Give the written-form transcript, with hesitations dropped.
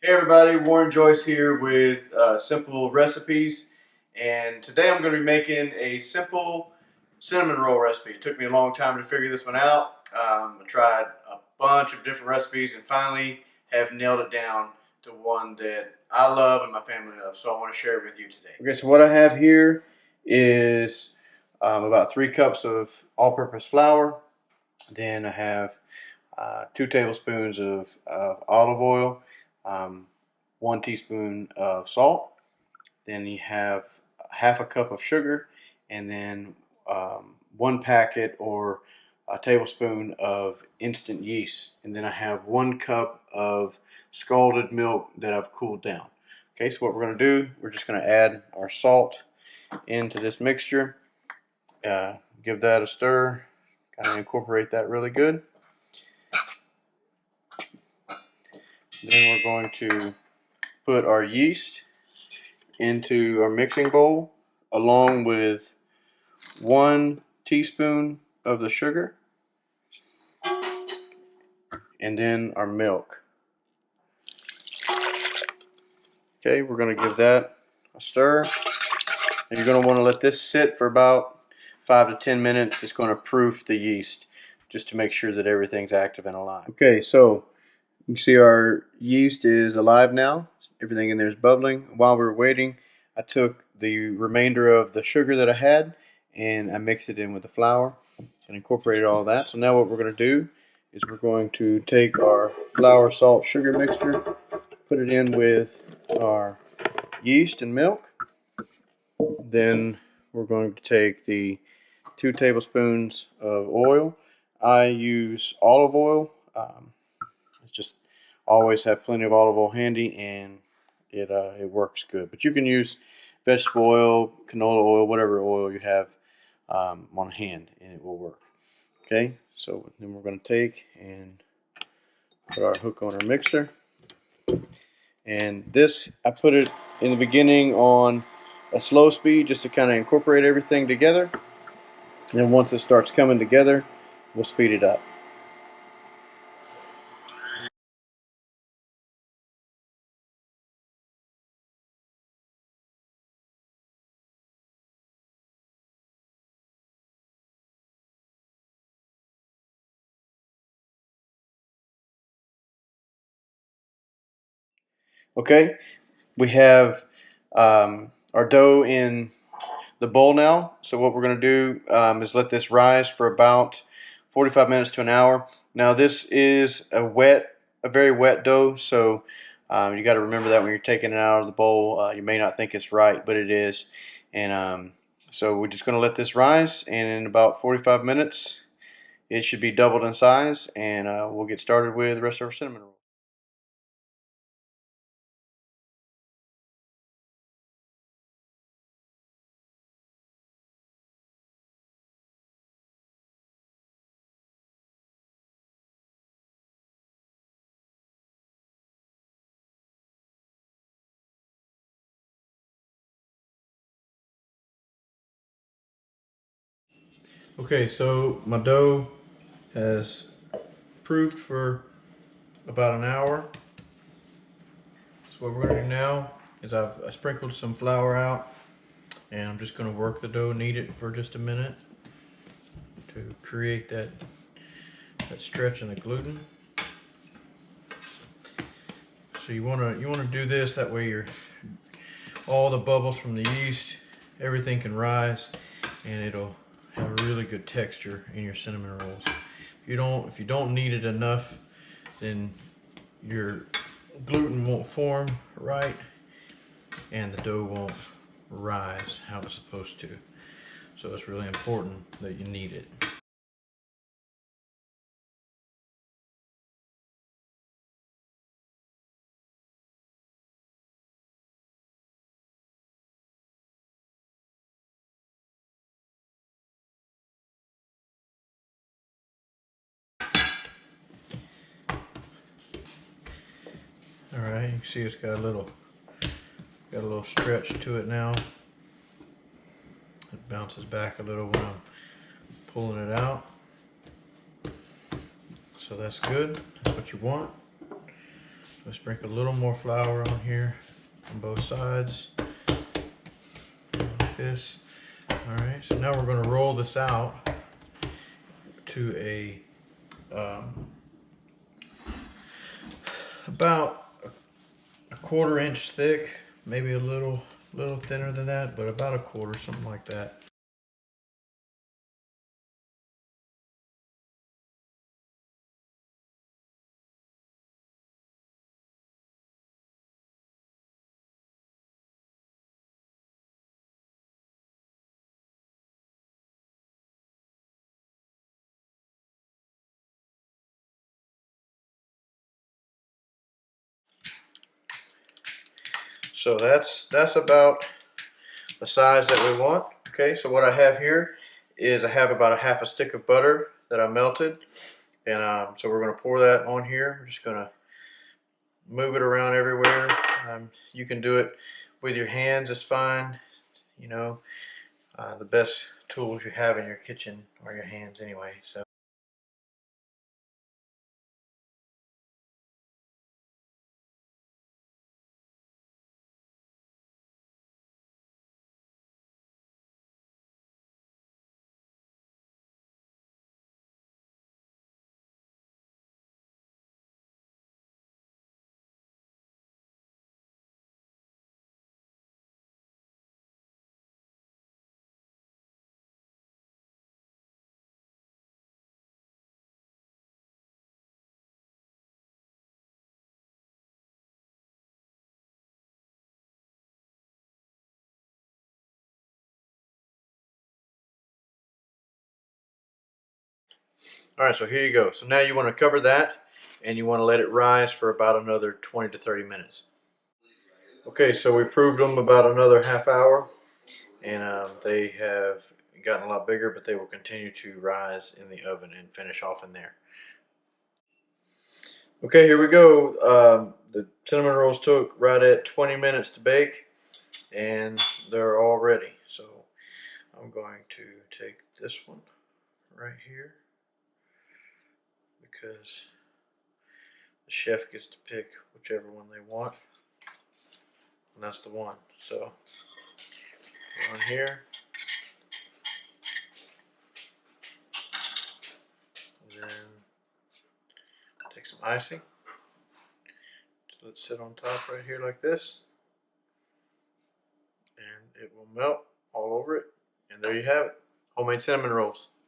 Hey everybody, Warren Joyce here with simple recipes, and today I'm going to be making a simple cinnamon roll recipe. It took me a long time to figure this one out. I tried a bunch of different recipes and finally have nailed it down to one that I love and my family loves, so I want to share it with you today. Okay, so what I have here is about 3 cups of all-purpose flour. Then I have 2 tablespoons of olive oil, um, 1 teaspoon of salt. Then you have half a cup of sugar, and then 1 packet or a tablespoon of instant yeast. And then I have 1 cup of scalded milk that I've cooled down. Okay, so what we're going to do, we're just going to add our salt into this mixture. Give that a stir, kind of incorporate that really good. Then we're going to put our yeast into our mixing bowl along with 1 teaspoon of the sugar and then our milk. Okay, we're going to give that a stir. And you're going to want to let this sit for about 5 to 10 minutes. It's going to proof the yeast just to make sure that everything's active and alive. Okay, so you can see our yeast is alive now. Everything in there is bubbling. While we were waiting, I took the remainder of the sugar that I had and I mixed it in with the flour and incorporated all that. So now what we're going to do is we're going to take our flour, salt, sugar mixture, put it in with our yeast and milk. Then we're going to take the 2 tablespoons of oil. I use olive oil. It's just always have plenty of olive oil handy, and it works good. But you can use vegetable oil, canola oil, whatever oil you have on hand, and it will work. Okay, so then we're going to take and put our hook on our mixer. And this, I put it in the beginning on a slow speed just to kind of incorporate everything together. And once it starts coming together, we'll speed it up. Okay, we have our dough in the bowl now. So what we're going to do is let this rise for about 45 minutes to an hour. Now this is a very wet dough, so you got to remember that when you're taking it out of the bowl. You may not think it's right, but it is. And so we're just going to let this rise, and in about 45 minutes it should be doubled in size, and we'll get started with the rest of our cinnamon roll. Okay, so my dough has proofed for about an hour. So what we're going to do now is I sprinkled some flour out, and I'm just going to work the dough, knead it for just a minute to create that stretch in the gluten. So you want to do this, that way all the bubbles from the yeast, everything can rise, and it'll have a really good texture in your cinnamon rolls. If you don't knead it enough, then your gluten won't form right and the dough won't rise how it's supposed to. So it's really important that you knead it. All right, you can see it's got a little stretch to it now. It bounces back a little when I'm pulling it out. So that's good. That's what you want. So sprinkle a little more flour on here on both sides, like this. All right, so now we're going to roll this out to a about a 1/4 inch thick, maybe a little thinner than that, but about a quarter, something like that. So that's about the size that we want. Okay, so what I have here is I have about a 1/2 stick of butter that I melted, and so we're going to pour that on here. We're just going to move it around everywhere. You can do it with your hands, it's fine. You know, the best tools you have in your kitchen are your hands anyway. So. All right, so here you go. So now you want to cover that and you want to let it rise for about another 20 to 30 minutes. Okay, so we proved them about another 1/2 hour, and they have gotten a lot bigger, but they will continue to rise in the oven and finish off in there. Okay, here we go. The cinnamon rolls took right at 20 minutes to bake, and they're all ready. So I'm going to take this one right here because the chef gets to pick whichever one they want, and that's the one. So on here, and then take some icing. So let's sit on top right here like this, and it will melt all over it. And there you have it, homemade cinnamon rolls.